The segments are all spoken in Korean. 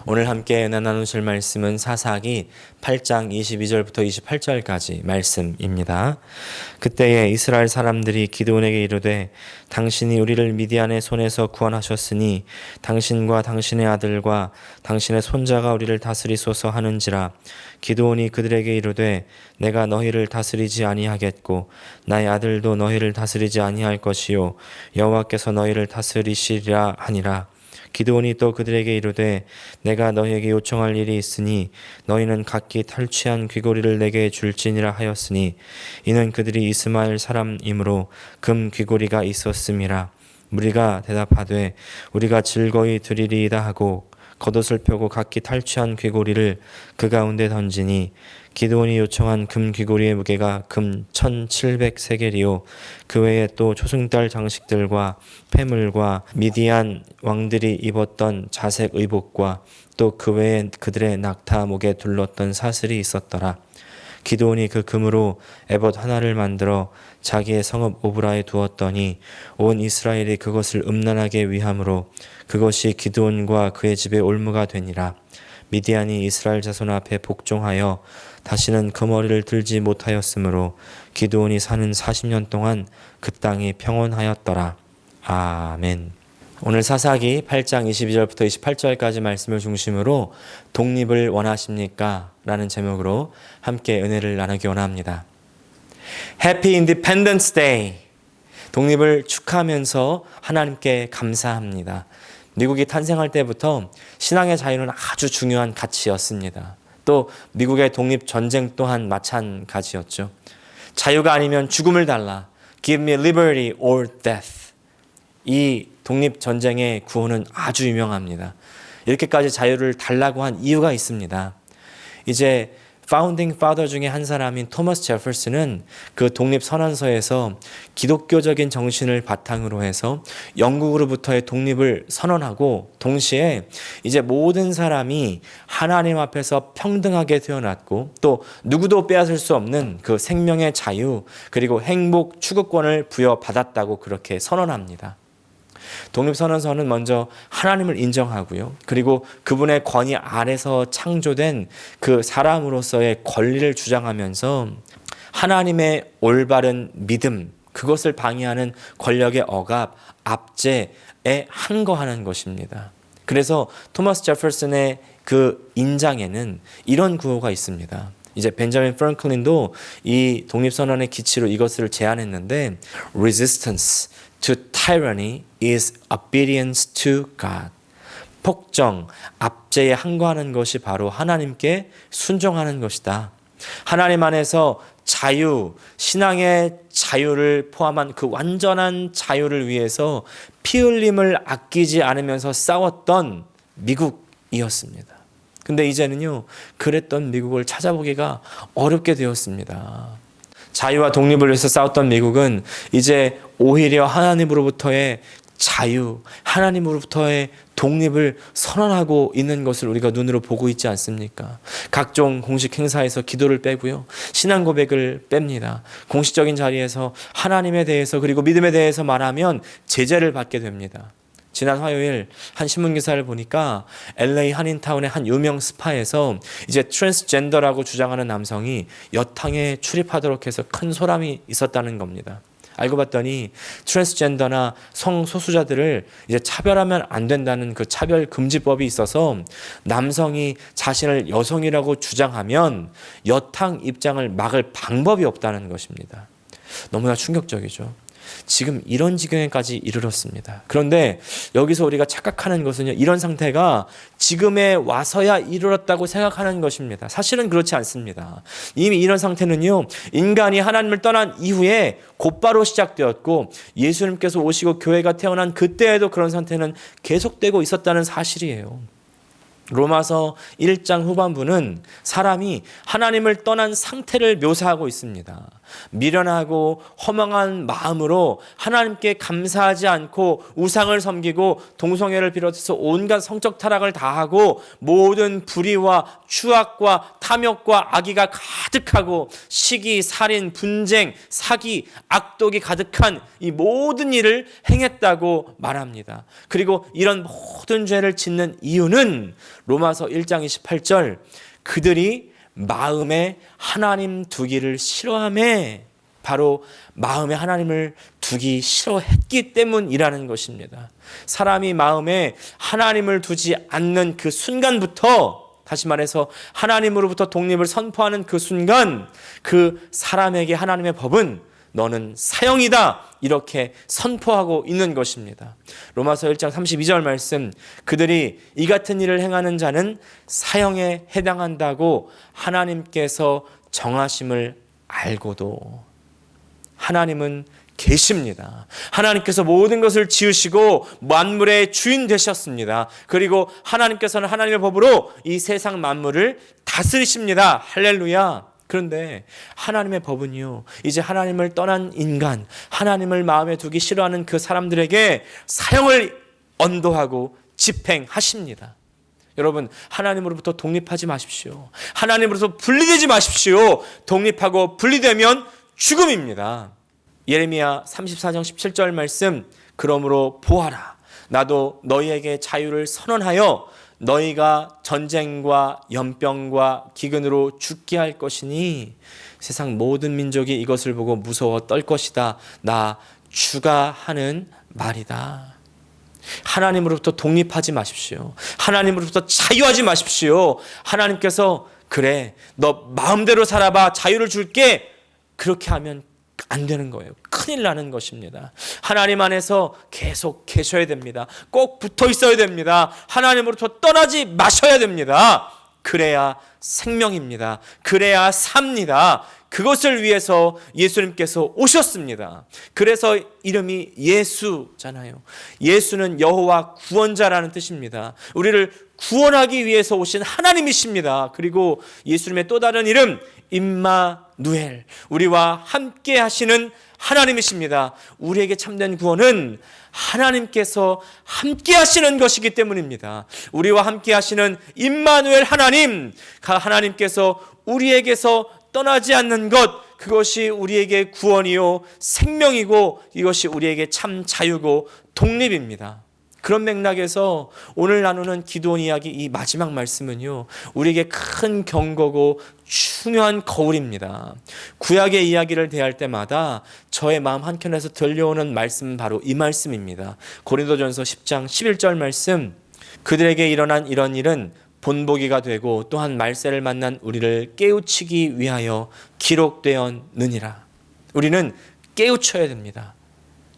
오늘 함께 은혜 나누실 말씀은 사사기 8장 22절부터 28절까지 말씀입니다. 그때에 이스라엘 사람들이 기드온에게 이르되 당신이 우리를 미디안의 손에서 구원하셨으니 당신과 당신의 아들과 당신의 손자가 우리를 다스리소서 하는지라. 기드온이 그들에게 이르되 내가 너희를 다스리지 아니하겠고 나의 아들도 너희를 다스리지 아니할 것이요 여호와께서 너희를 다스리시리라 하니라. 기드온이 또 그들에게 이르되 내가 너희에게 요청할 일이 있으니 너희는 각기 탈취한 귀고리를 내게 줄지니라 하였으니 이는 그들이 이스마엘 사람이므로 금 귀고리가 있었음이라. 무리가 대답하되 우리가 즐거이 드리리이다 하고 겉옷을 펴고 각기 탈취한 귀고리를 그 가운데 던지니 기드온이 요청한 금 귀고리의 무게가 금 1700세겔이요 그 외에 또 초승달 장식들과 폐물과 미디안 왕들이 입었던 자색 의복과 또 그 외에 그들의 낙타 목에 둘렀던 사슬이 있었더라. 기드온이 그 금으로 에봇 하나를 만들어 자기의 성읍 오브라에 두었더니 온 이스라엘이 그것을 음란하게 위함으로 그것이 기드온과 그의 집의 올무가 되니라. 미디안이 이스라엘 자손 앞에 복종하여 다시는 금어리를 들지 못하였으므로 기드온이 사는 40년 동안 그 땅이 평온하였더라. 아멘. 오늘 사사기 8장 22절부터 28절까지 말씀을 중심으로 독립을 원하십니까? 라는 제목으로 함께 은혜를 나누기 원합니다. Happy Independence Day! 독립을 축하하면서 하나님께 감사합니다. 미국이 탄생할 때부터 신앙의 자유는 아주 중요한 가치였습니다. 또 미국의 독립전쟁 또한 마찬가지였죠. 자유가 아니면 죽음을 달라. Give me liberty or death. 이 독립전쟁의 구호는 아주 유명합니다. 이렇게까지 자유를 달라고 한 이유가 있습니다. 이제 파운딩 파더 중에 한 사람인 토머스 제퍼슨은 그 독립선언서에서 기독교적인 정신을 바탕으로 해서 영국으로부터의 독립을 선언하고 동시에 이제 모든 사람이 하나님 앞에서 평등하게 태어났고 또 누구도 빼앗을 수 없는 그 생명의 자유 그리고 행복 추구권을 부여받았다고 그렇게 선언합니다. 독립선언서는 먼저 하나님을 인정하고요. 그리고 그분의 권위 아래서 창조된 그 사람으로서의 권리를 주장하면서 하나님의 올바른 믿음, 그것을 방해하는 권력의 억압, 압제에 항거하는 것입니다. 그래서 토머스 제퍼슨의 그 인장에는 이런 구호가 있습니다. 이제 벤자민 프랭클린도 이 독립선언의 기치로 이것을 제안했는데 Resistance to tyranny is obedience to God. 폭정, 압제에 항거하는 것이 바로 하나님께 순종하는 것이다. 하나님 안에서 자유, 신앙의 자유를 포함한 그 완전한 자유를 위해서 피 흘림을 아끼지 않으면서 싸웠던 미국이었습니다. 근데 이제는요, 그랬던 미국을 찾아보기가 어렵게 되었습니다. 자유와 독립을 위해서 싸웠던 미국은 이제 오히려 하나님으로부터의 자유, 하나님으로부터의 독립을 선언하고 있는 것을 우리가 눈으로 보고 있지 않습니까? 각종 공식 행사에서 기도를 빼고요. 신앙 고백을 뺍니다. 공식적인 자리에서 하나님에 대해서 그리고 믿음에 대해서 말하면 제재를 받게 됩니다. 지난 화요일 한 신문 기사를 보니까 LA 한인타운의 한 유명 스파에서 이제 트랜스젠더라고 주장하는 남성이 여탕에 출입하도록 해서 큰 소란이 있었다는 겁니다. 알고 봤더니 트랜스젠더나 성소수자들을 이제 차별하면 안 된다는 그 차별금지법이 있어서 남성이 자신을 여성이라고 주장하면 여탕 입장을 막을 방법이 없다는 것입니다. 너무나 충격적이죠. 지금 이런 지경에까지 이르렀습니다. 그런데 여기서 우리가 착각하는 것은요, 이런 상태가 지금에 와서야 이르렀다고 생각하는 것입니다. 사실은 그렇지 않습니다. 이미 이런 상태는요, 인간이 하나님을 떠난 이후에 곧바로 시작되었고 예수님께서 오시고 교회가 태어난 그때에도 그런 상태는 계속되고 있었다는 사실이에요. 로마서 1장 후반부는 사람이 하나님을 떠난 상태를 묘사하고 있습니다. 미련하고 허망한 마음으로 하나님께 감사하지 않고 우상을 섬기고 동성애를 비롯해서 온갖 성적 타락을 다하고 모든 불의와 추악과 탐욕과 악의가 가득하고 시기, 살인, 분쟁, 사기, 악독이 가득한 이 모든 일을 행했다고 말합니다. 그리고 이런 모든 죄를 짓는 이유는 로마서 1장 28절 그들이 마음에 하나님 두기를 싫어하며 바로 마음에 하나님을 두기 싫어했기 때문이라는 것입니다. 사람이 마음에 하나님을 두지 않는 그 순간부터, 다시 말해서 하나님으로부터 독립을 선포하는 그 순간 그 사람에게 하나님의 법은 너는 사형이다 이렇게 선포하고 있는 것입니다. 로마서 1장 32절 말씀 그들이 이 같은 일을 행하는 자는 사형에 해당한다고 하나님께서 정하심을 알고도 하나님은 계십니다. 하나님께서 모든 것을 지으시고 만물의 주인 되셨습니다. 그리고 하나님께서는 하나님의 법으로 이 세상 만물을 다스리십니다. 할렐루야. 그런데 하나님의 법은요, 이제 하나님을 떠난 인간, 하나님을 마음에 두기 싫어하는 그 사람들에게 사형을 언도하고 집행하십니다. 여러분, 하나님으로부터 독립하지 마십시오. 하나님으로부터 분리되지 마십시오. 독립하고 분리되면 죽음입니다. 예레미야 34장 17절 말씀 그러므로 보아라 나도 너희에게 자유를 선언하여 너희가 전쟁과 연병과 기근으로 죽게 할 것이니 세상 모든 민족이 이것을 보고 무서워 떨 것이다. 나 주가 하는 말이다. 하나님으로부터 독립하지 마십시오. 하나님으로부터 자유하지 마십시오. 하나님께서 그래 너 마음대로 살아봐 자유를 줄게 그렇게 하면 안 되는 거예요. 큰일 나는 것입니다. 하나님 안에서 계속 계셔야 됩니다. 꼭 붙어 있어야 됩니다. 하나님으로부터 떠나지 마셔야 됩니다. 그래야 생명입니다. 그래야 삽니다. 그것을 위해서 예수님께서 오셨습니다. 그래서 이름이 예수잖아요. 예수는 여호와 구원자라는 뜻입니다. 우리를 구원하기 위해서 오신 하나님이십니다. 그리고 예수님의 또 다른 이름 임마누엘, 우리와 함께 하시는 하나님이십니다. 우리에게 참된 구원은 하나님께서 함께 하시는 것이기 때문입니다. 우리와 함께 하시는 임마누엘 하나님, 하나님께서 우리에게서 떠나지 않는 것, 그것이 우리에게 구원이요 생명이고 이것이 우리에게 참 자유고 독립입니다. 그런 맥락에서 오늘 나누는 기도원 이야기 이 마지막 말씀은요 우리에게 큰 경고고 중요한 거울입니다. 구약의 이야기를 대할 때마다 저의 마음 한켠에서 들려오는 말씀은 바로 이 말씀입니다. 고린도전서 10장 11절 말씀 그들에게 일어난 이런 일은 본보기가 되고 또한 말세를 만난 우리를 깨우치기 위하여 기록되었느니라. 우리는 깨우쳐야 됩니다.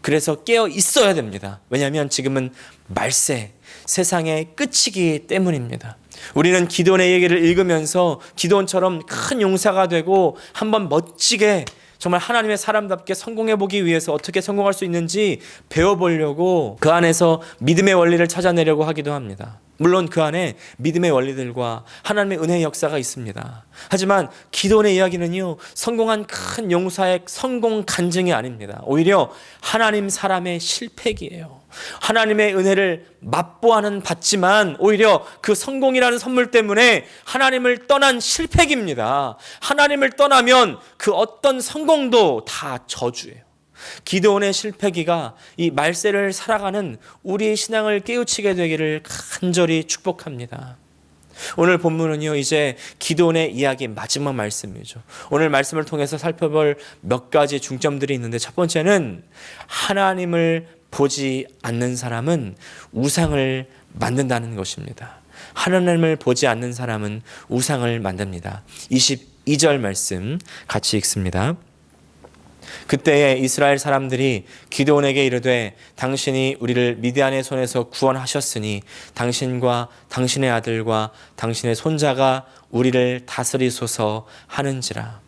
그래서 깨어 있어야 됩니다. 왜냐하면 지금은 말세, 세상의 끝이기 때문입니다. 우리는 기도원의 얘기를 읽으면서 기도원처럼 큰 용사가 되고 한번 멋지게 정말 하나님의 사람답게 성공해보기 위해서 어떻게 성공할 수 있는지 배워보려고 그 안에서 믿음의 원리를 찾아내려고 하기도 합니다. 물론 그 안에 믿음의 원리들과 하나님의 은혜의 역사가 있습니다. 하지만 기도원의 이야기는요 성공한 큰 용사의 성공 간증이 아닙니다. 오히려 하나님 사람의 실패기예요. 하나님의 은혜를 맛보아는 받지만 오히려 그 성공이라는 선물 때문에 하나님을 떠난 실패기입니다. 하나님을 떠나면 그 어떤 성공도 다 저주예요. 기도원의 실패기가 이 말세를 살아가는 우리의 신앙을 깨우치게 되기를 간절히 축복합니다. 오늘 본문은요 이제 기도원의 이야기 마지막 말씀이죠. 오늘 말씀을 통해서 살펴볼 몇 가지 중점들이 있는데 첫 번째는 하나님을 보지 않는 사람은 우상을 만든다는 것입니다. 하나님을 보지 않는 사람은 우상을 만듭니다. 22절 말씀 같이 읽습니다. 그때에 이스라엘 사람들이 기드온에게 이르되 당신이 우리를 미디안의 손에서 구원하셨으니 당신과 당신의 아들과 당신의 손자가 우리를 다스리소서 하는지라.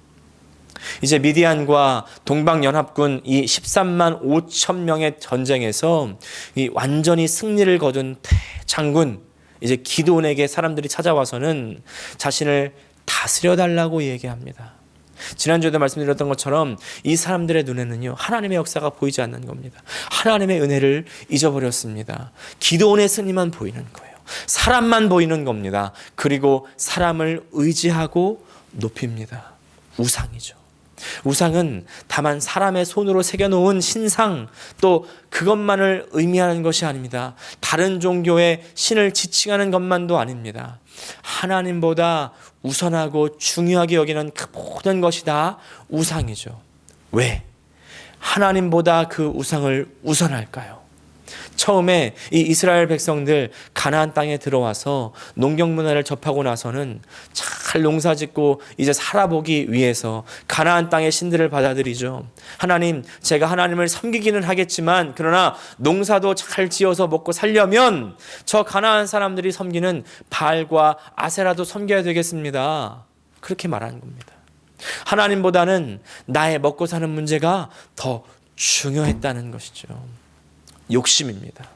이제 미디안과 동방연합군 이 13만 5천 명의 전쟁에서 이 완전히 승리를 거둔 대장군 이제 기드온에게 사람들이 찾아와서는 자신을 다스려 달라고 얘기합니다. 지난주에도 말씀드렸던 것처럼 이 사람들의 눈에는요, 하나님의 역사가 보이지 않는 겁니다. 하나님의 은혜를 잊어버렸습니다. 기도원의 승리만 보이는 거예요. 사람만 보이는 겁니다. 그리고 사람을 의지하고 높입니다. 우상이죠. 우상은 다만 사람의 손으로 새겨놓은 신상, 또 그것만을 의미하는 것이 아닙니다. 다른 종교의 신을 지칭하는 것만도 아닙니다. 하나님보다 우선하고 중요하게 여기는 그 모든 것이 다 우상이죠. 왜? 하나님보다 그 우상을 우선할까요? 처음에 이 이스라엘 백성들 가나안 땅에 들어와서 농경 문화를 접하고 나서는 잘 농사 짓고 이제 살아보기 위해서 가나안 땅의 신들을 받아들이죠. 하나님, 제가 하나님을 섬기기는 하겠지만 그러나 농사도 잘 지어서 먹고 살려면 저 가나안 사람들이 섬기는 바알과 아세라도 섬겨야 되겠습니다. 그렇게 말하는 겁니다. 하나님보다는 나의 먹고 사는 문제가 더 중요했다는 것이죠. 욕심입니다.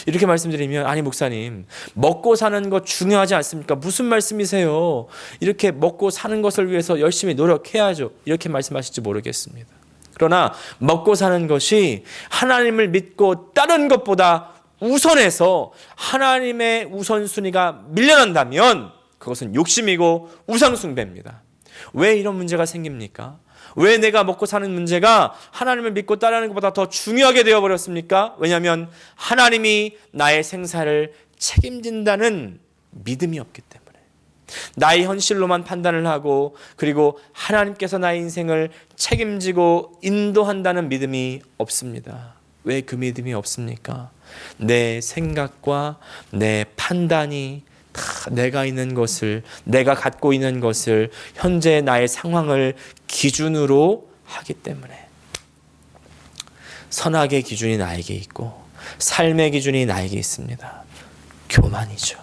이렇게 말씀드리면, 아니 목사님, 먹고 사는 것 중요하지 않습니까? 무슨 말씀이세요? 이렇게 먹고 사는 것을 위해서 열심히 노력해야죠. 이렇게 말씀하실지 모르겠습니다. 그러나 먹고 사는 것이 하나님을 믿고 다른 것보다 우선해서 하나님의 우선순위가 밀려난다면 그것은 욕심이고 우상숭배입니다. 왜 이런 문제가 생깁니까? 왜 내가 먹고 사는 문제가 하나님을 믿고 따르는 것보다 더 중요하게 되어버렸습니까? 왜냐하면 하나님이 나의 생사를 책임진다는 믿음이 없기 때문에, 나의 현실로만 판단을 하고 그리고 하나님께서 나의 인생을 책임지고 인도한다는 믿음이 없습니다. 왜 그 믿음이 없습니까? 내 생각과 내 판단이 다 내가 있는 것을, 내가 갖고 있는 것을, 현재 나의 상황을 기준으로 하기 때문에. 선악의 기준이 나에게 있고 삶의 기준이 나에게 있습니다. 교만이죠.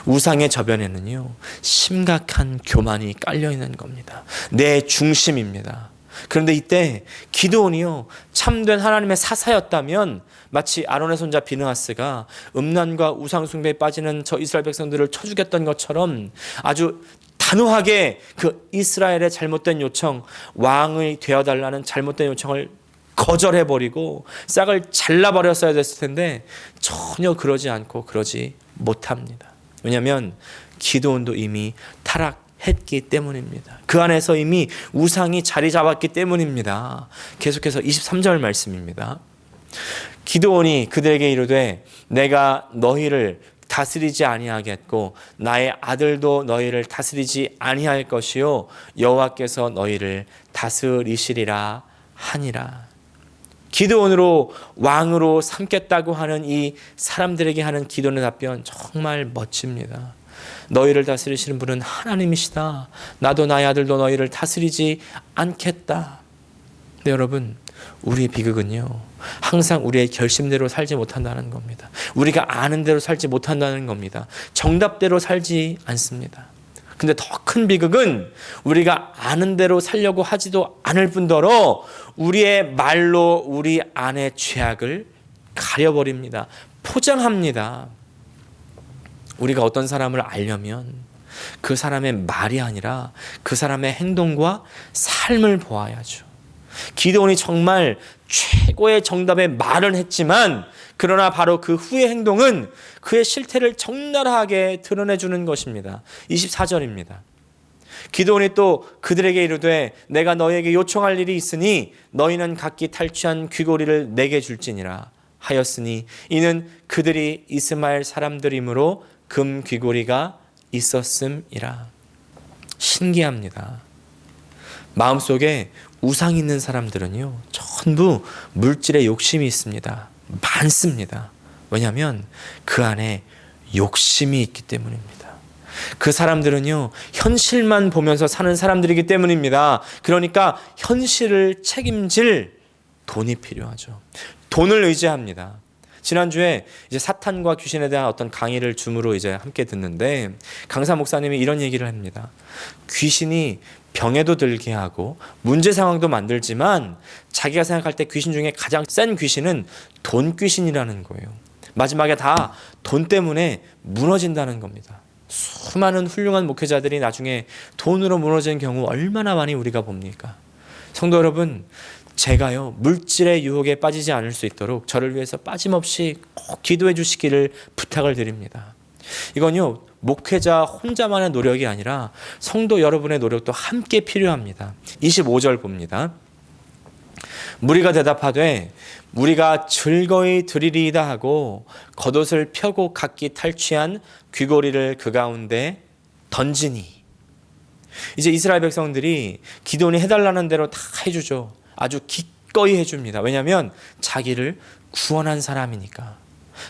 우상의 저변에는요, 심각한 교만이 깔려 있는 겁니다. 내 중심입니다. 그런데 이때 기드온이요, 참된 하나님의 사사였다면 마치 아론의 손자 비느하스가 음란과 우상 숭배에 빠지는 저 이스라엘 백성들을 쳐 죽였던 것처럼 아주 단호하게 그 이스라엘의 잘못된 요청, 왕이 되어달라는 잘못된 요청을 거절해버리고 싹을 잘라버렸어야 됐을 텐데 전혀 그러지 않고 그러지 못합니다. 왜냐하면 기드온도 이미 타락했기 때문입니다. 그 안에서 이미 우상이 자리 잡았기 때문입니다. 계속해서 23절 말씀입니다. 기드온이 그들에게 이르되 내가 너희를 다스리지 아니하겠고 나의 아들도 너희를 다스리지 아니할 것이요 여호와께서 너희를 다스리시리라 하니라. 기드온으로 왕으로 삼겠다고 하는 이 사람들에게 하는 기도의 답변 정말 멋집니다. 너희를 다스리시는 분은 하나님이시다. 나도 나의 아들도 너희를 다스리지 않겠다. 네, 여러분, 우리의 비극은요, 항상 우리의 결심대로 살지 못한다는 겁니다. 우리가 아는 대로 살지 못한다는 겁니다. 정답대로 살지 않습니다. 근데 더 큰 비극은 우리가 아는 대로 살려고 하지도 않을 뿐더러 우리의 말로 우리 안의 죄악을 가려버립니다. 포장합니다. 우리가 어떤 사람을 알려면 그 사람의 말이 아니라 그 사람의 행동과 삶을 보아야죠. 기드온이 정말 최고의 정답의 말은 했지만 그러나 바로 그 후의 행동은 그의 실태를 적나라하게 드러내주는 것입니다. 24절입니다. 기드온이 또 그들에게 이르되 내가 너희에게 요청할 일이 있으니 너희는 각기 탈취한 귀고리를 내게 줄지니라 하였으니 이는 그들이 이스마엘 사람들이므로 금 귀고리가 있었음이라. 신기합니다. 마음속에 우상 있는 사람들은요, 전부 물질에 욕심이 있습니다. 많습니다. 왜냐하면 그 안에 욕심이 있기 때문입니다. 그 사람들은요, 현실만 보면서 사는 사람들이기 때문입니다. 그러니까 현실을 책임질 돈이 필요하죠. 돈을 의지합니다. 지난주에 이제 사탄과 귀신에 대한 어떤 강의를 줌으로 이제 함께 듣는데 강사 목사님이 이런 얘기를 합니다. 귀신이 병에도 들게 하고 문제 상황도 만들지만 자기가 생각할 때 귀신 중에 가장 센 귀신은 돈 귀신이라는 거예요. 마지막에 다 돈 때문에 무너진다는 겁니다. 수많은 훌륭한 목회자들이 나중에 돈으로 무너진 경우 얼마나 많이 우리가 봅니까? 성도 여러분, 제가요 물질의 유혹에 빠지지 않을 수 있도록 저를 위해서 빠짐없이 꼭 기도해 주시기를 부탁을 드립니다. 이건요 목회자 혼자만의 노력이 아니라 성도 여러분의 노력도 함께 필요합니다. 25절 봅니다. 무리가 대답하되 우리가 즐거이 드리리이다 하고 겉옷을 펴고 각기 탈취한 귀고리를 그 가운데 던지니. 이제 이스라엘 백성들이 기도원이 해달라는 대로 다 해주죠. 아주 기꺼이 해줍니다. 왜냐하면 자기를 구원한 사람이니까.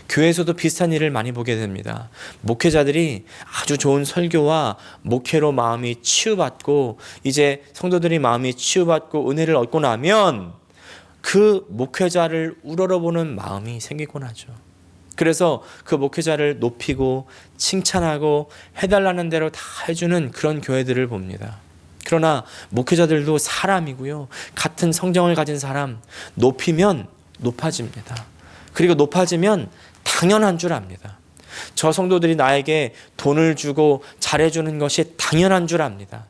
교회에서도 비슷한 일을 많이 보게 됩니다. 목회자들이 아주 좋은 설교와 목회로 마음이 치유받고 이제 성도들이 마음이 치유받고 은혜를 얻고 나면 그 목회자를 우러러보는 마음이 생기곤 하죠. 그래서 그 목회자를 높이고 칭찬하고 해달라는 대로 다 해주는 그런 교회들을 봅니다. 그러나 목회자들도 사람이고요. 같은 성정을 가진 사람, 높이면 높아집니다. 그리고 높아지면 당연한 줄 압니다. 저 성도들이 나에게 돈을 주고 잘해주는 것이 당연한 줄 압니다.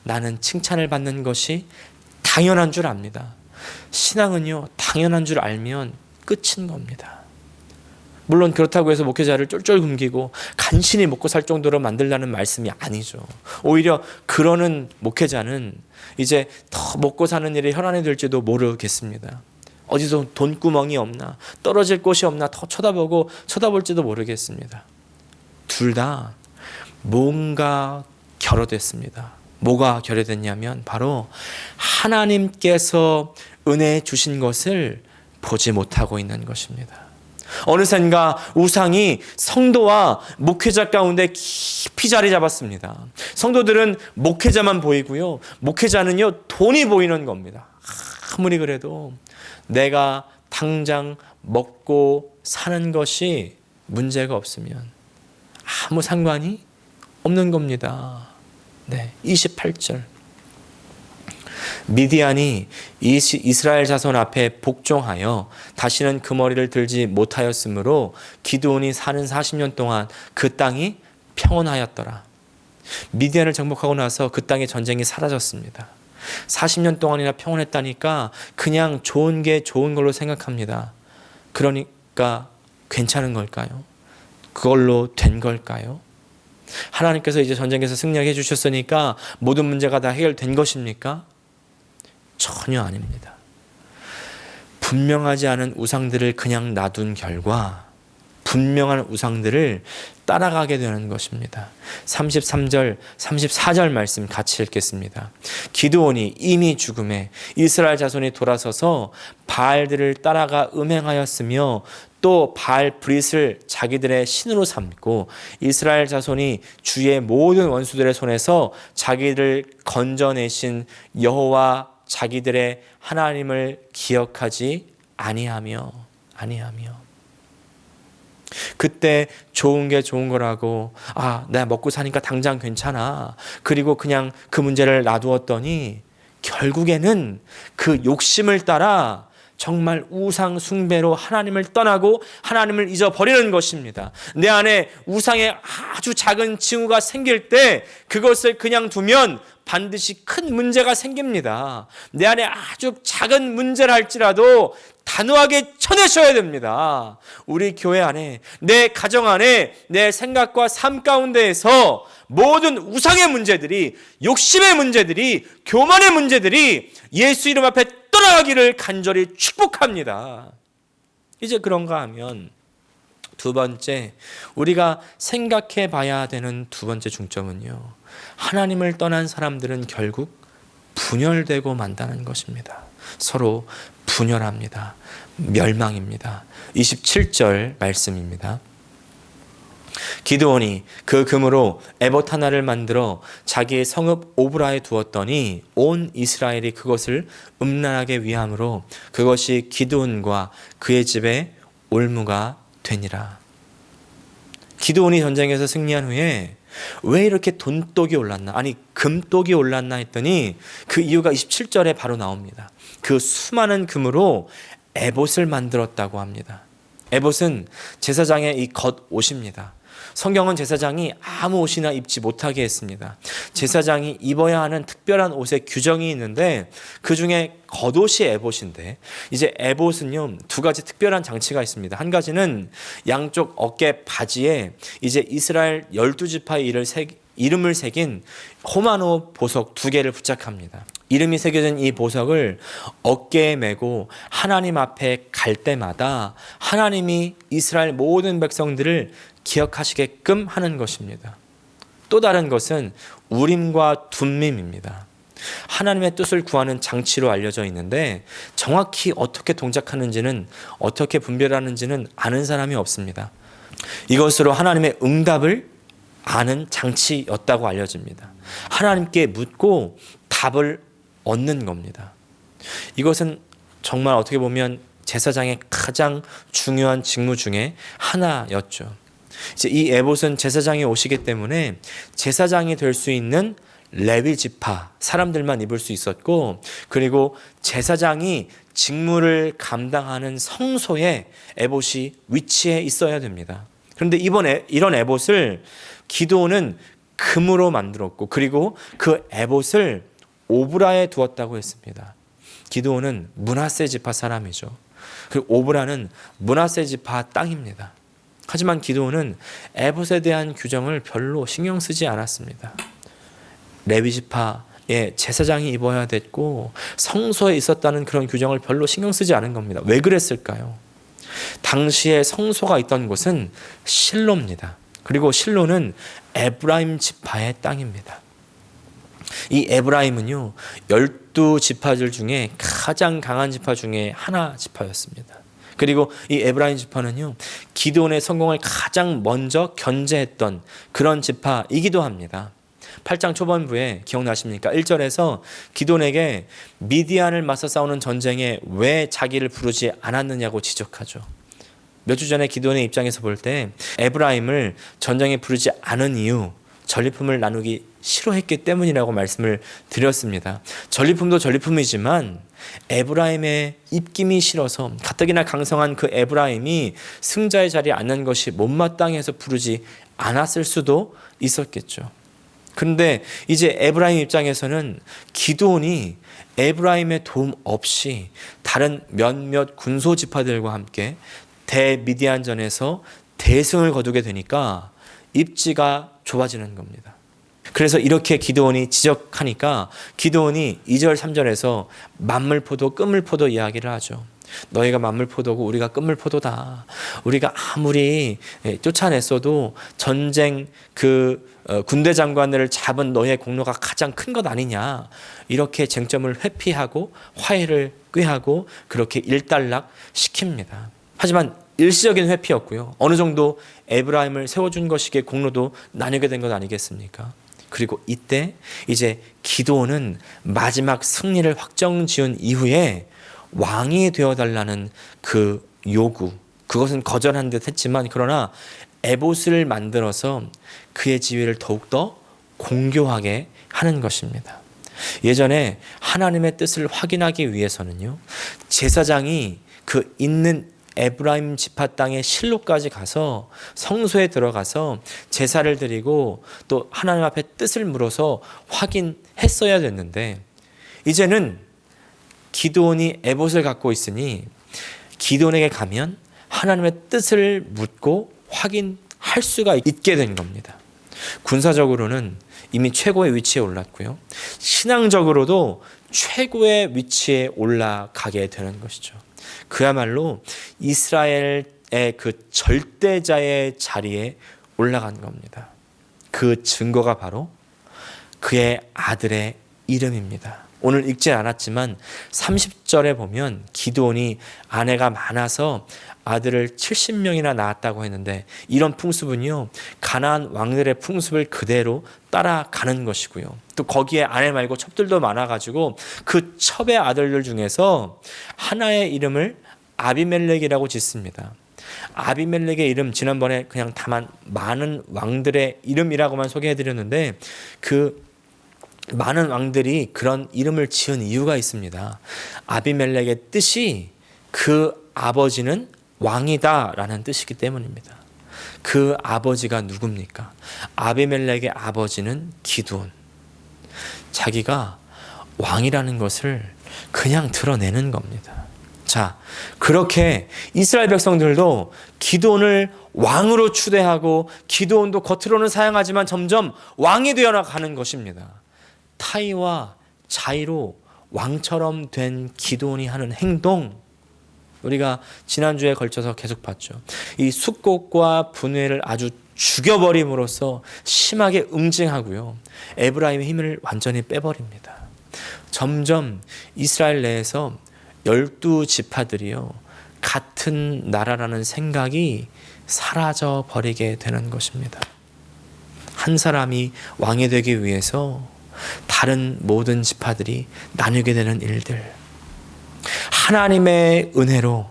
나는 칭찬을 받는 것이 당연한 줄 압니다. 신앙은요, 당연한 줄 알면 끝인 겁니다. 물론 그렇다고 해서 목회자를 쫄쫄 굶기고 간신히 먹고 살 정도로 만들라는 말씀이 아니죠. 오히려 그러는 목회자는 이제 더 먹고 사는 일에 혈안이 될지도 모르겠습니다. 어디서 돈구멍이 없나, 떨어질 곳이 없나 더 쳐다볼지도 모르겠습니다. 둘 다 뭔가 결여됐습니다. 뭐가 결여됐냐면 바로 하나님께서 은혜 주신 것을 보지 못하고 있는 것입니다. 어느샌가 우상이 성도와 목회자 가운데 깊이 자리 잡았습니다. 성도들은 목회자만 보이고요. 목회자는요, 돈이 보이는 겁니다. 아무리 그래도 내가 당장 먹고 사는 것이 문제가 없으면 아무 상관이 없는 겁니다. 네, 28절. 미디안이 이스라엘 자손 앞에 복종하여 다시는 그 머리를 들지 못하였으므로 기드온이 사는 40년 동안 그 땅이 평온하였더라. 미디안을 정복하고 나서 그 땅의 전쟁이 사라졌습니다. 40년 동안이나 평온했다니까 그냥 좋은 게 좋은 걸로 생각합니다. 그러니까 괜찮은 걸까요? 그걸로 된 걸까요? 하나님께서 이제 전쟁에서 승리하게 해주셨으니까 모든 문제가 다 해결된 것입니까? 전혀 아닙니다. 분명하지 않은 우상들을 그냥 놔둔 결과 분명한 우상들을 따라가게 되는 것입니다. 33절, 34절 말씀 같이 읽겠습니다. 기드온이 이미 죽음에 이스라엘 자손이 돌아서서 바알들을 따라가 음행하였으며 또 바알 브릿을 자기들의 신으로 삼고 이스라엘 자손이 주의 모든 원수들의 손에서 자기를 건져내신 여호와 자기들의 하나님을 기억하지 아니하며 그때 좋은 게 좋은 거라고 내가 먹고 사니까 당장 괜찮아. 그리고 그냥 그 문제를 놔두었더니 결국에는 그 욕심을 따라 정말 우상 숭배로 하나님을 떠나고 하나님을 잊어버리는 것입니다. 내 안에 우상의 아주 작은 징후가 생길 때 그것을 그냥 두면 반드시 큰 문제가 생깁니다. 내 안에 아주 작은 문제라 할지라도 단호하게 쳐내셔야 됩니다. 우리 교회 안에, 내 가정 안에, 내 생각과 삶 가운데에서 모든 우상의 문제들이, 욕심의 문제들이, 교만의 문제들이 예수 이름 앞에 떠나가기를 간절히 축복합니다. 이제 그런가 하면 두 번째, 우리가 생각해 봐야 되는 두 번째 중점은요, 하나님을 떠난 사람들은 결국 분열되고 만다는 것입니다. 서로 분열합니다. 멸망입니다. 27절 말씀입니다. 기드온이 그 금으로 에봇 하나를 만들어 자기의 성읍 오브라에 두었더니 온 이스라엘이 그것을 음란하게 위함으로 그것이 기드온과 그의 집에 올무가 되니라. 기드온이 전쟁에서 승리한 후에 왜 이렇게 돈독이 올랐나? 아니 금독이 올랐나 했더니 그 이유가 27절에 바로 나옵니다. 그 수많은 금으로 에봇을 만들었다고 합니다. 에봇은 제사장의 이 겉옷입니다. 성경은 제사장이 아무 옷이나 입지 못하게 했습니다. 제사장이 입어야 하는 특별한 옷의 규정이 있는데 그 중에 겉옷이 에봇인데, 이제 에봇은요 두 가지 특별한 장치가 있습니다. 한 가지는 양쪽 어깨 바지에 이제 이스라엘 12지파의 이름을 새긴 호마노 보석 2개를 부착합니다. 이름이 새겨진 이 보석을 어깨에 메고 하나님 앞에 갈 때마다 하나님이 이스라엘 모든 백성들을 기억하시게끔 하는 것입니다. 또 다른 것은 우림과 둠밈입니다. 하나님의 뜻을 구하는 장치로 알려져 있는데 정확히 어떻게 동작하는지는, 어떻게 분별하는지는 아는 사람이 없습니다. 이것으로 하나님의 응답을 아는 장치였다고 알려집니다. 하나님께 묻고 답을 얻는 겁니다. 이것은 정말 어떻게 보면 제사장의 가장 중요한 직무 중에 하나였죠. 이제 이 에봇은 제사장이 옷이기 때문에 제사장이 될 수 있는 레위 지파 사람들만 입을 수 있었고, 그리고 제사장이 직무를 감당하는 성소에 에봇이 위치해 있어야 됩니다. 그런데 이번에 이런 에봇을 기드온은 금으로 만들었고, 그리고 그 에봇을 오브라에 두었다고 했습니다. 기드온은 므낫세 지파 사람이죠. 그 오브라는 므낫세 지파 땅입니다. 하지만 기드온은 에봇에 대한 규정을 별로 신경 쓰지 않았습니다. 레위 지파의 제사장이 입어야 됐고 성소에 있었다는 그런 규정을 별로 신경 쓰지 않은 겁니다. 왜 그랬을까요? 당시에 성소가 있던 곳은 실로입니다. 그리고 실로는 에브라임 지파의 땅입니다. 이 에브라임은요 12지파들 중에 가장 강한 지파 중에 하나 지파였습니다. 그리고 이 에브라임 지파는요 기드온의 성공을 가장 먼저 견제했던 그런 지파이기도 합니다. 8장 초반부에 기억나십니까? 1절에서 기드온에게 미디안을 맞서 싸우는 전쟁에 왜 자기를 부르지 않았느냐고 지적하죠. 몇 주 전에 기드온의 입장에서 볼 때 에브라임을 전쟁에 부르지 않은 이유, 전리품을 나누기 싫어했기 때문이라고 말씀을 드렸습니다. 전리품도 전리품이지만 에브라임의 입김이 싫어서 가뜩이나 강성한 그 에브라임이 승자의 자리에 앉는 것이 못마땅해서 부르지 않았을 수도 있었겠죠. 그런데 이제 에브라임 입장에서는 기드온이 에브라임의 도움 없이 다른 몇몇 군소 지파들과 함께 대미디안전에서 대승을 거두게 되니까 입지가 좁아지는 겁니다. 그래서 이렇게 기드온이 지적하니까 기드온이 2절 3절에서 만물포도 끝물포도 이야기를 하죠. 너희가 만물포도고 우리가 끝물포도다. 우리가 아무리 쫓아냈어도 전쟁 군대 장관들을 잡은 너의 공로가 가장 큰 것 아니냐. 이렇게 쟁점을 회피하고 화해를 꾀하고 그렇게 일단락 시킵니다. 하지만 일시적인 회피였고요. 어느 정도 에브라임을 세워준 것이기에 공로도 나누게 된 것 아니겠습니까? 그리고 이때 이제 기드온은 마지막 승리를 확정 지은 이후에 왕이 되어달라는 그 요구, 그것은 거절한 듯 했지만 그러나 에봇을 만들어서 그의 지위를 더욱더 공교하게 하는 것입니다. 예전에 하나님의 뜻을 확인하기 위해서는요, 제사장이 그 있는 에브라임 지파 땅의 실로까지 가서 성소에 들어가서 제사를 드리고 또 하나님 앞에 뜻을 물어서 확인했어야 됐는데, 이제는 기드온이 에봇을 갖고 있으니 기드온에게 가면 하나님의 뜻을 묻고 확인할 수가 있게 된 겁니다. 군사적으로는 이미 최고의 위치에 올랐고요, 신앙적으로도 최고의 위치에 올라가게 되는 것이죠. 그야말로 이스라엘의 그 절대자의 자리에 올라간 겁니다. 그 증거가 바로 그의 아들의 이름입니다. 오늘 읽지 않았지만 30절에 보면 기드온이 아내가 많아서 아들을 70명이나 낳았다고 했는데, 이런 풍습은요 가나안 왕들의 풍습을 그대로 따라가는 것이고요, 또 거기에 아내 말고 첩들도 많아가지고 그 첩의 아들들 중에서 하나의 이름을 아비멜렉이라고 짓습니다. 아비멜렉의 이름, 지난번에 그냥 다만 많은 왕들의 이름이라고만 소개해드렸는데 그 많은 왕들이 그런 이름을 지은 이유가 있습니다. 아비멜렉의 뜻이 그 아버지는 왕이다 라는 뜻이기 때문입니다. 그 아버지가 누굽니까? 아비멜렉의 아버지는 기드온. 자기가 왕이라는 것을 그냥 드러내는 겁니다. 자, 그렇게 이스라엘 백성들도 기드온을 왕으로 추대하고 기드온도 겉으로는 사양하지만 점점 왕이 되어가는 것입니다. 타이와 자이로 왕처럼 된 기드온이 하는 행동, 우리가 지난주에 걸쳐서 계속 봤죠. 이 숙곡과 분회를 아주 죽여버림으로써 심하게 응징하고요, 에브라임의 힘을 완전히 빼버립니다. 점점 이스라엘 내에서 12지파들이요, 같은 나라라는 생각이 사라져 버리게 되는 것입니다. 한 사람이 왕이 되기 위해서 다른 모든 지파들이 나누게 되는 일들, 하나님의 은혜로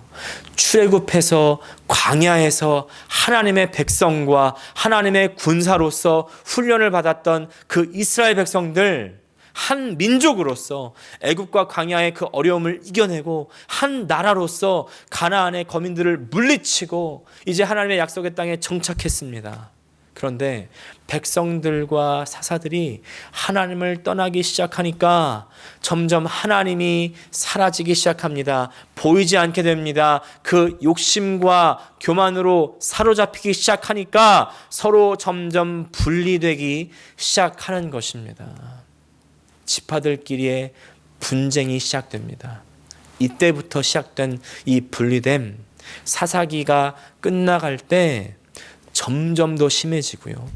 출애굽해서 광야에서 하나님의 백성과 하나님의 군사로서 훈련을 받았던 그 이스라엘 백성들, 한 민족으로서 애굽과 광야의 그 어려움을 이겨내고 한 나라로서 가나안의 거민들을 물리치고 이제 하나님의 약속의 땅에 정착했습니다. 그런데 백성들과 사사들이 하나님을 떠나기 시작하니까 점점 하나님이 사라지기 시작합니다. 보이지 않게 됩니다. 그 욕심과 교만으로 사로잡히기 시작하니까 서로 점점 분리되기 시작하는 것입니다. 지파들끼리의 분쟁이 시작됩니다. 이때부터 시작된 이 분리됨, 사사기가 끝나갈 때 점점 더 심해지고요,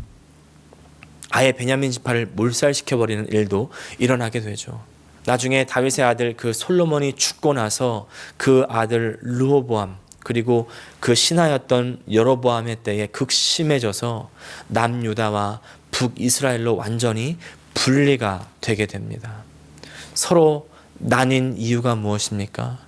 아예 베냐민 지파를 몰살시켜버리는 일도 일어나게 되죠. 나중에 다윗의 아들 그 솔로몬이 죽고 나서 그 아들 르호보암, 그리고 그 신하였던 여로보암의 때에 극심해져서 남유다와 북이스라엘로 완전히 분리가 되게 됩니다. 서로 나뉜 이유가 무엇입니까?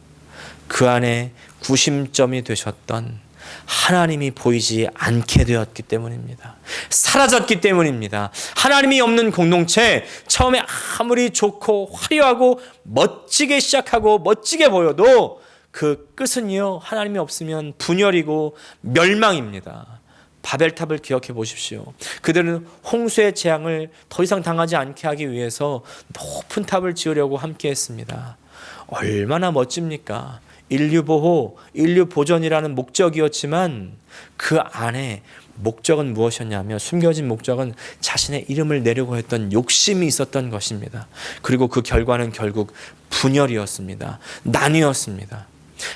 그 안에 구심점이 되셨던 하나님이 보이지 않게 되었기 때문입니다. 사라졌기 때문입니다. 하나님이 없는 공동체, 처음에 아무리 좋고 화려하고 멋지게 시작하고 멋지게 보여도 그 끝은요, 하나님이 없으면 분열이고 멸망입니다. 바벨탑을 기억해 보십시오. 그들은 홍수의 재앙을 더 이상 당하지 않게 하기 위해서 높은 탑을 지으려고 함께 했습니다. 얼마나 멋집니까? 인류 보호, 인류 보존이라는 목적이었지만 그 안에 목적은 무엇이었냐면, 숨겨진 목적은 자신의 이름을 내려고 했던 욕심이 있었던 것입니다. 그리고 그 결과는 결국 분열이었습니다. 난이었습니다.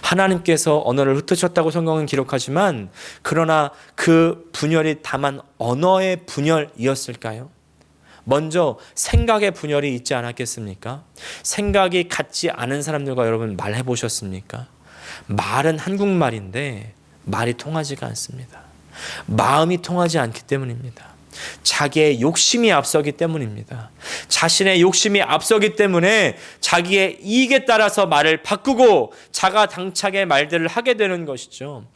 하나님께서 언어를 흩으셨다고 성경은 기록하지만, 그러나 그 분열이 다만 언어의 분열이었을까요? 먼저 생각의 분열이 있지 않았겠습니까? 생각이 같지 않은 사람들과 여러분 말해 보셨습니까? 말은 한국말인데 말이 통하지가 않습니다. 마음이 통하지 않기 때문입니다. 자기의 욕심이 앞서기 때문입니다. 자신의 욕심이 앞서기 때문에 자기의 이익에 따라서 말을 바꾸고 자가당착의 말들을 하게 되는 것이죠.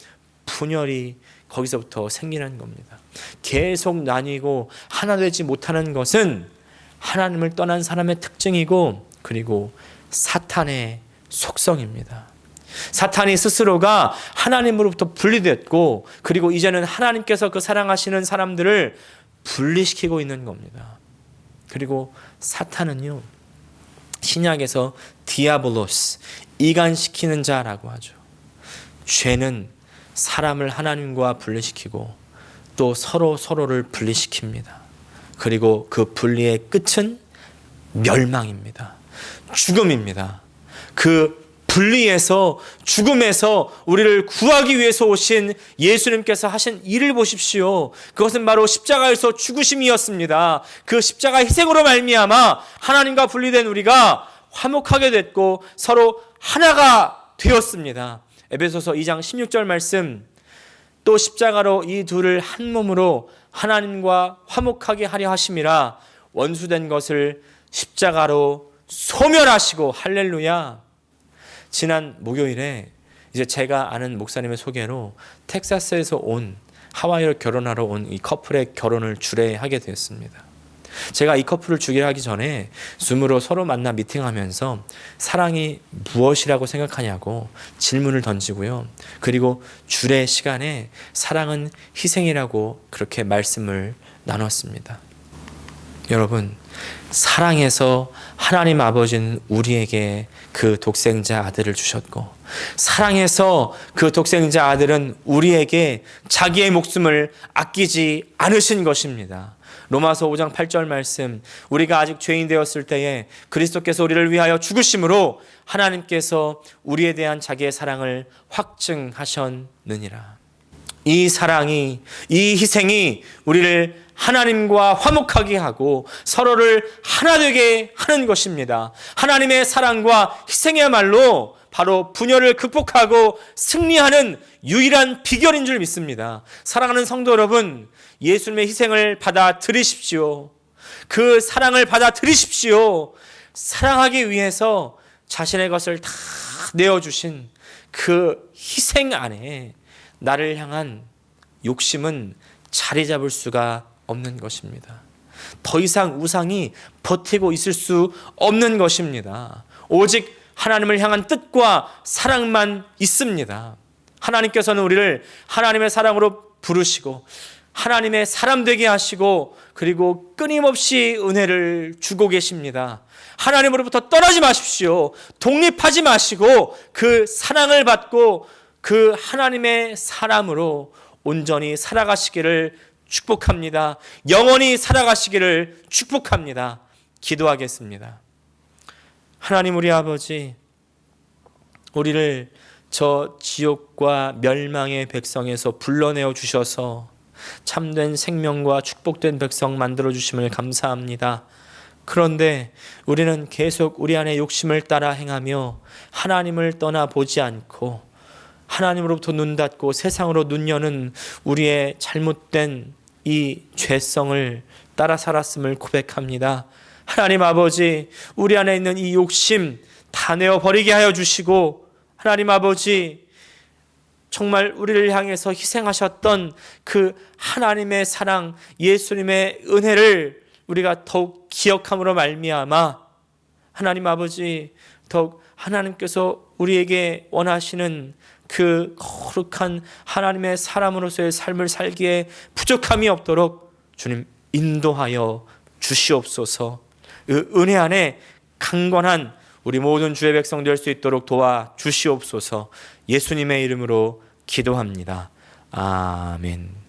분열이 거기서부터 생기는 겁니다. 계속 나뉘고 하나 되지 못하는 것은 하나님을 떠난 사람의 특징이고, 그리고 사탄의 속성입니다. 사탄이 스스로가 하나님으로부터 분리됐고, 그리고 이제는 하나님께서 그 사랑하시는 사람들을 분리시키고 있는 겁니다. 그리고 사탄은요, 신약에서 디아블로스, 이간시키는 자라고 하죠. 죄는 사람을 하나님과 분리시키고 또 서로를 분리시킵니다. 그리고 그 분리의 끝은 멸망입니다. 죽음입니다. 그 분리에서, 죽음에서 우리를 구하기 위해서 오신 예수님께서 하신 일을 보십시오. 그것은 바로 십자가에서 죽으심이었습니다. 그 십자가 희생으로 말미암아 하나님과 분리된 우리가 화목하게 됐고 서로 하나가 되었습니다. 에베소서 2장 16절 말씀, 또 십자가로 이 둘을 한 몸으로 하나님과 화목하게 하려 하심이라, 원수된 것을 십자가로 소멸하시고. 할렐루야. 지난 목요일에 이제 제가 아는 목사님의 소개로 텍사스에서 온, 하와이로 결혼하러 온 이 커플의 결혼을 주례하게 되었습니다. 제가 이 커플을 주기하기 전에 줌으로 서로 만나 미팅하면서 사랑이 무엇이라고 생각하냐고 질문을 던지고요. 그리고 주례 시간에 사랑은 희생이라고 그렇게 말씀을 나눴습니다. 여러분, 사랑해서 하나님 아버지는 우리에게 그 독생자 아들을 주셨고, 사랑해서 그 독생자 아들은 우리에게 자기의 목숨을 아끼지 않으신 것입니다. 로마서 5장 8절 말씀, 우리가 아직 죄인 되었을 때에 그리스도께서 우리를 위하여 죽으심으로 하나님께서 우리에 대한 자기의 사랑을 확증하셨느니라. 이 사랑이, 이 희생이 우리를 하나님과 화목하게 하고 서로를 하나 되게 하는 것입니다. 하나님의 사랑과 희생이야말로 바로 분열을 극복하고 승리하는 유일한 비결인 줄 믿습니다. 사랑하는 성도 여러분, 예수님의 희생을 받아들이십시오. 그 사랑을 받아들이십시오. 사랑하기 위해서 자신의 것을 다 내어주신 그 희생 안에 나를 향한 욕심은 자리 잡을 수가 없는 것입니다. 더 이상 우상이 버티고 있을 수 없는 것입니다. 오직 하나님을 향한 뜻과 사랑만 있습니다. 하나님께서는 우리를 하나님의 사랑으로 부르시고 하나님의 사람 되게 하시고 그리고 끊임없이 은혜를 주고 계십니다. 하나님으로부터 떠나지 마십시오. 독립하지 마시고 그 사랑을 받고 그 하나님의 사람으로 온전히 살아가시기를 축복합니다. 영원히 살아가시기를 축복합니다. 기도하겠습니다. 하나님 우리 아버지, 우리를 저 지옥과 멸망의 백성에서 불러내어 주셔서 참된 생명과 축복된 백성 만들어 주심을 감사합니다. 그런데 우리는 계속 우리 안에 욕심을 따라 행하며 하나님을 떠나보지 않고 하나님으로부터 눈 닫고 세상으로 눈 여는 우리의 잘못된 이 죄성을 따라 살았음을 고백합니다. 하나님 아버지, 우리 안에 있는 이 욕심 다 내어버리게 하여 주시고, 하나님 아버지, 정말 우리를 향해서 희생하셨던 그 하나님의 사랑, 예수님의 은혜를 우리가 더욱 기억함으로 말미암아 하나님 아버지, 더욱 하나님께서 우리에게 원하시는 그 거룩한 하나님의 사람으로서의 삶을 살기에 부족함이 없도록 주님 인도하여 주시옵소서. 그 은혜 안에 강건한 우리 모든 주의 백성 될 수 있도록 도와 주시옵소서. 예수님의 이름으로 기도합니다. 아멘.